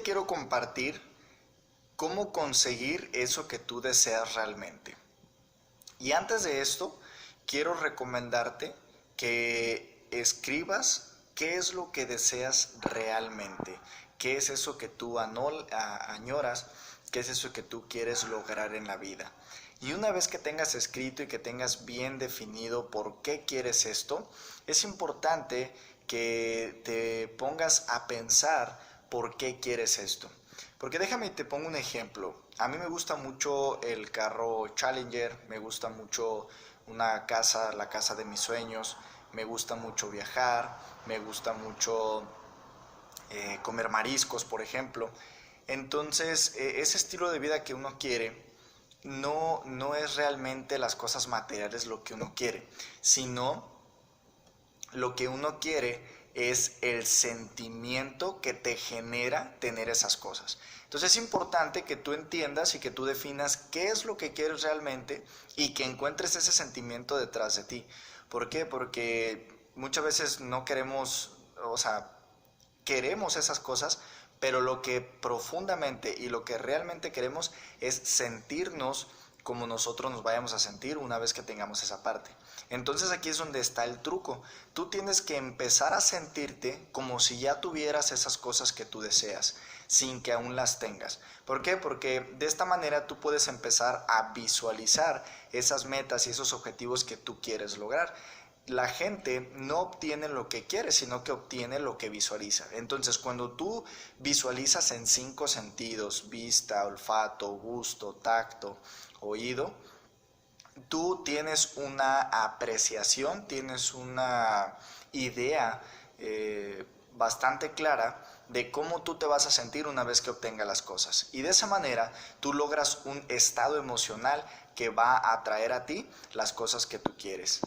te quiero compartir cómo conseguir eso que tú deseas realmente. Y antes de esto, quiero recomendarte que escribas qué es lo que deseas realmente, qué es eso que tú añoras, qué es eso que tú quieres lograr en la vida. Y una vez que tengas escrito y que tengas bien definido por qué quieres esto, es importante que te pongas a pensar por qué quieres esto. Porque déjame te pongo un ejemplo. A mí me gusta mucho el carro Challenger, me gusta mucho una casa, la casa de mis sueños, me gusta mucho viajar, me gusta mucho comer mariscos, por ejemplo. Entonces, ese estilo de vida que uno quiere no es realmente las cosas materiales lo que uno quiere, sino lo que uno quiere es el sentimiento que te genera tener esas cosas. Entonces es importante que tú entiendas y que tú definas qué es lo que quieres realmente y que encuentres ese sentimiento detrás de ti. ¿Por qué? Porque muchas veces no queremos, o sea, queremos esas cosas, pero lo que profundamente y lo que realmente queremos es sentirnos como nosotros nos vayamos a sentir una vez que tengamos esa parte. Entonces aquí es donde está el truco. Tú tienes que empezar a sentirte como si ya tuvieras esas cosas que tú deseas, sin que aún las tengas. ¿Por qué? Porque de esta manera tú puedes empezar a visualizar esas metas y esos objetivos que tú quieres lograr. La gente no obtiene lo que quiere, sino que obtiene lo que visualiza. Entonces, cuando tú visualizas en 5 sentidos, vista, olfato, gusto, tacto, oído, tú tienes una apreciación, tienes una idea bastante clara de cómo tú te vas a sentir una vez que obtengas las cosas. Y de esa manera tú logras un estado emocional que va a atraer a ti las cosas que tú quieres.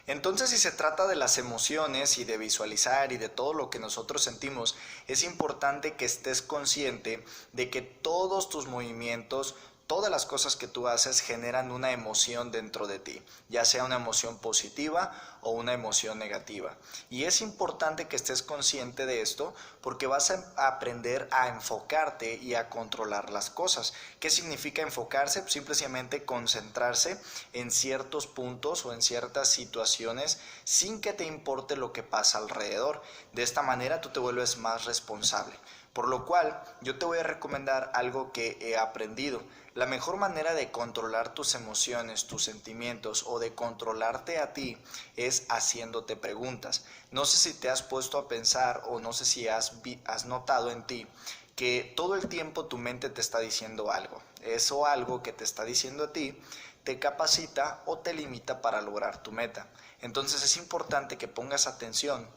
Entonces, si se trata de las emociones y de visualizar y de todo lo que nosotros sentimos, es importante que estés consciente de que todos tus movimientos, todas las cosas que tú haces generan una emoción dentro de ti, ya sea una emoción positiva o una emoción negativa. Y es importante que estés consciente de esto porque vas a aprender a enfocarte y a controlar las cosas. ¿Qué significa enfocarse? Pues simplemente concentrarse en ciertos puntos o en ciertas situaciones sin que te importe lo que pasa alrededor. De esta manera tú te vuelves más responsable. Por lo cual, yo te voy a recomendar algo que he aprendido. La mejor manera de controlar tus emociones, tus sentimientos o de controlarte a ti es haciéndote preguntas. No sé si te has puesto a pensar o no sé si has notado en ti que todo el tiempo tu mente te está diciendo algo. Eso algo que te está diciendo a ti te capacita o te limita para lograr tu meta. Entonces es importante que pongas atención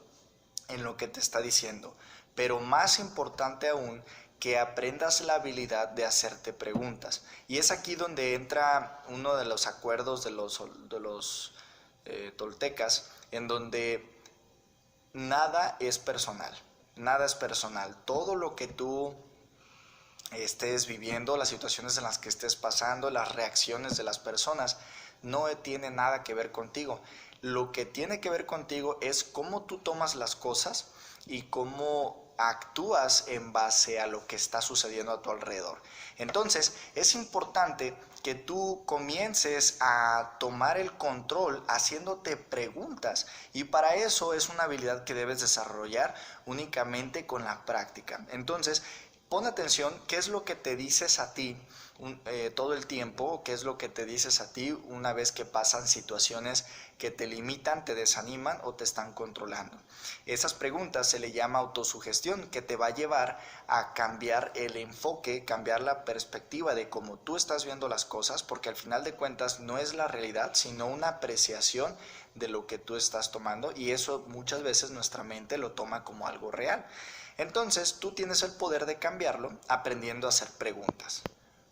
en lo que te está diciendo, pero más importante aún, que aprendas la habilidad de hacerte preguntas. Y es aquí donde entra uno de los acuerdos de los toltecas, en donde nada es personal, nada es personal. Todo lo que tú estés viviendo, las situaciones en las que estés pasando, las reacciones de las personas, no tiene nada que ver contigo. Lo que tiene que ver contigo es cómo tú tomas las cosas y cómo actúas en base a lo que está sucediendo a tu alrededor. Entonces, es importante que tú comiences a tomar el control haciéndote preguntas, y para eso es una habilidad que debes desarrollar únicamente con la práctica. Entonces, pon atención qué es lo que te dices a ti todo el tiempo, qué es lo que te dices a ti una vez que pasan situaciones que te limitan, te desaniman o te están controlando. Esas preguntas se le llama autosugestión, que te va a llevar a cambiar el enfoque, cambiar la perspectiva de cómo tú estás viendo las cosas, porque al final de cuentas no es la realidad, sino una apreciación de lo que tú estás tomando, y eso muchas veces nuestra mente lo toma como algo real. Entonces tú tienes el poder de cambiarlo aprendiendo a hacer preguntas.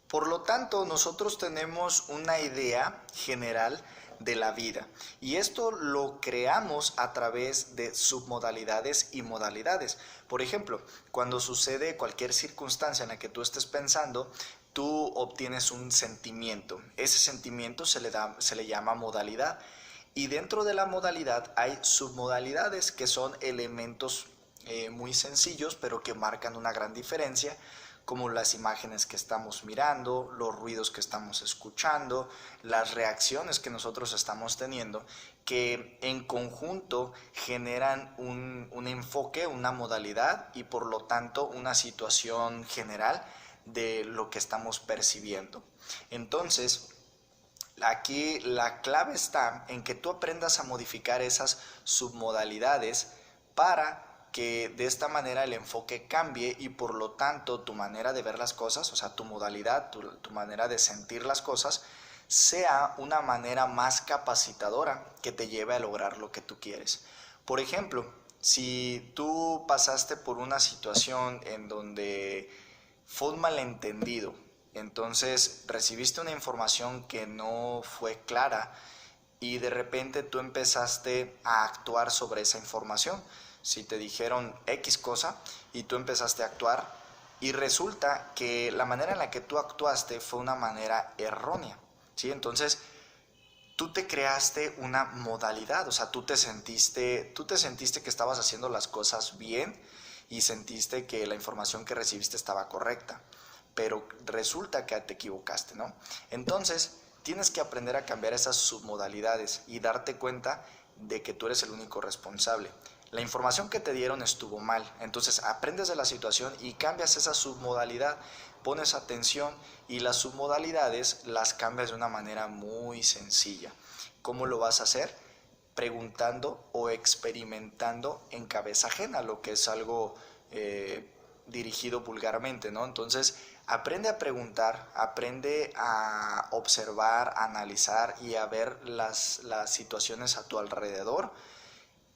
Por lo tanto, nosotros tenemos una idea general de la vida, y esto lo creamos a través de submodalidades y modalidades. Por ejemplo, cuando sucede cualquier circunstancia en la que tú estés pensando, tú obtienes un sentimiento. Ese sentimiento se le llama modalidad, y dentro de la modalidad hay submodalidades, que son elementos muy sencillos, pero que marcan una gran diferencia, como las imágenes que estamos mirando, los ruidos que estamos escuchando, las reacciones que nosotros estamos teniendo, que en conjunto generan un enfoque, una modalidad y por lo tanto una situación general de lo que estamos percibiendo. Entonces, aquí la clave está en que tú aprendas a modificar esas submodalidades para que de esta manera el enfoque cambie y por lo tanto tu manera de ver las cosas, o sea, tu modalidad, tu manera de sentir las cosas, sea una manera más capacitadora que te lleve a lograr lo que tú quieres. Por ejemplo, si tú pasaste por una situación en donde fue un malentendido, entonces recibiste una información que no fue clara y de repente tú empezaste a actuar sobre esa información. Si te dijeron X cosa y tú empezaste a actuar y resulta que la manera en la que tú actuaste fue una manera errónea, ¿sí? Entonces tú te creaste una modalidad, o sea, tú te sentiste que estabas haciendo las cosas bien y sentiste que la información que recibiste estaba correcta, pero resulta que te equivocaste, ¿no? Entonces, tienes que aprender a cambiar esas submodalidades y darte cuenta de que tú eres el único responsable. La información que te dieron estuvo mal, entonces aprendes de la situación y cambias esa submodalidad, pones atención y las submodalidades las cambias de una manera muy sencilla. ¿Cómo lo vas a hacer? Preguntando o experimentando en cabeza ajena, lo que es algo dirigido vulgarmente, ¿no? Entonces, aprende a preguntar, aprende a observar, a analizar y a ver las situaciones a tu alrededor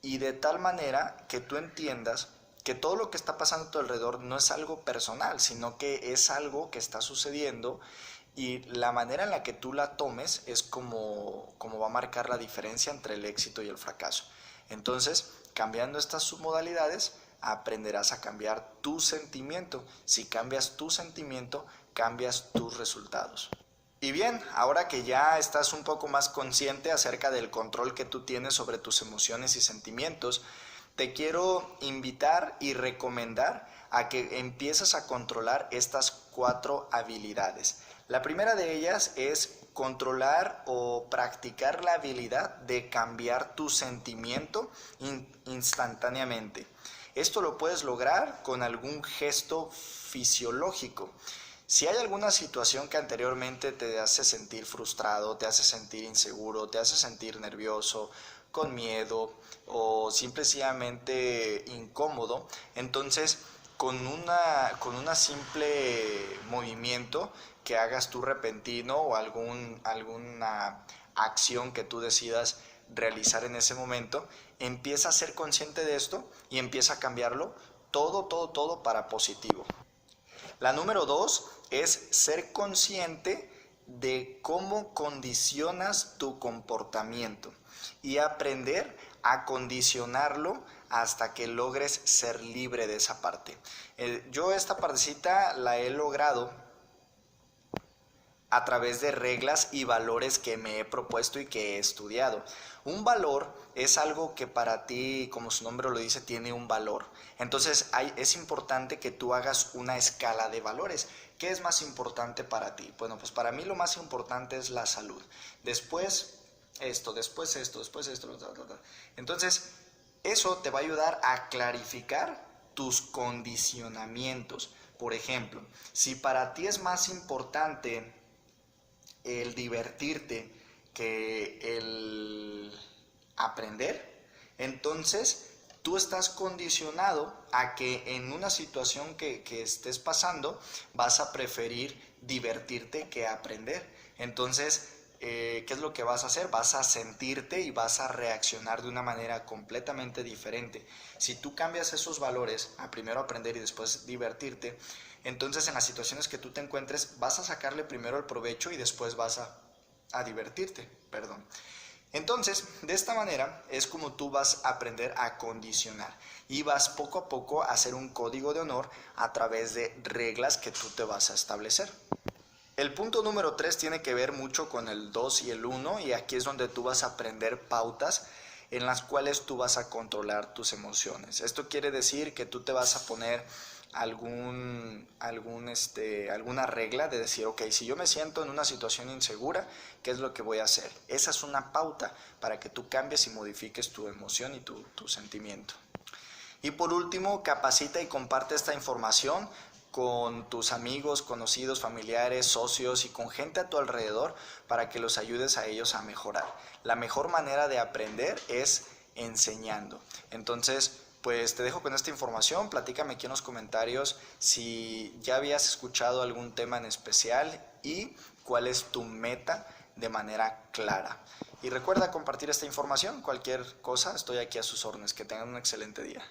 y de tal manera que tú entiendas que todo lo que está pasando a tu alrededor no es algo personal, sino que es algo que está sucediendo y la manera en la que tú la tomes es como va a marcar la diferencia entre el éxito y el fracaso. Entonces, cambiando estas submodalidades, aprenderás a cambiar tu sentimiento. Si cambias tu sentimiento, cambias tus resultados. Y bien, ahora que ya estás un poco más consciente acerca del control que tú tienes sobre tus emociones y sentimientos, te quiero invitar y recomendar a que empieces a controlar estas 4 habilidades. La primera de ellas es controlar o practicar la habilidad de cambiar tu sentimiento instantáneamente. Esto lo puedes lograr con algún gesto fisiológico. Si hay alguna situación que anteriormente te hace sentir frustrado, te hace sentir inseguro, te hace sentir nervioso, con miedo o simplemente incómodo, entonces con una simple movimiento que hagas tú repentino o alguna acción que tú decidas realizar en ese momento, empieza a ser consciente de esto y empieza a cambiarlo todo para positivo. La número 2 es ser consciente de cómo condicionas tu comportamiento y aprender a condicionarlo hasta que logres ser libre de esa parte. Yo esta partecita la he logrado a través de reglas y valores que me he propuesto y que he estudiado. Un valor es algo que para ti, como su nombre lo dice, tiene un valor. Entonces es importante que tú hagas una escala de valores. ¿Qué es más importante para ti? Bueno, pues para mí lo más importante es la salud. Después esto, después esto, después esto. Entonces, eso te va a ayudar a clarificar tus condicionamientos. Por ejemplo, si para ti es más importante el divertirte que el aprender, entonces tú estás condicionado a que en una situación que estés pasando vas a preferir divertirte que aprender. Entonces, ¿qué es lo que vas a hacer? Vas a sentirte y vas a reaccionar de una manera completamente diferente. Si tú cambias esos valores a primero aprender y después divertirte, entonces en las situaciones que tú te encuentres vas a sacarle primero el provecho y después vas a divertirte, perdón. Entonces, de esta manera es como tú vas a aprender a condicionar y vas poco a poco a hacer un código de honor a través de reglas que tú te vas a establecer. El punto número 3 tiene que ver mucho con el 2 y el 1 y aquí es donde tú vas a aprender pautas en las cuales tú vas a controlar tus emociones. Esto quiere decir que tú te vas a poner alguna regla de decir, ok, si yo me siento en una situación insegura, ¿qué es lo que voy a hacer? Esa es una pauta para que tú cambies y modifiques tu emoción y tu sentimiento. Y por último, capacita y comparte esta información con tus amigos, conocidos, familiares, socios y con gente a tu alrededor para que los ayudes a ellos a mejorar. La mejor manera de aprender es enseñando. Entonces, pues te dejo con esta información, platícame aquí en los comentarios si ya habías escuchado algún tema en especial y cuál es tu meta de manera clara. Y recuerda compartir esta información, cualquier cosa, estoy aquí a sus órdenes, que tengan un excelente día.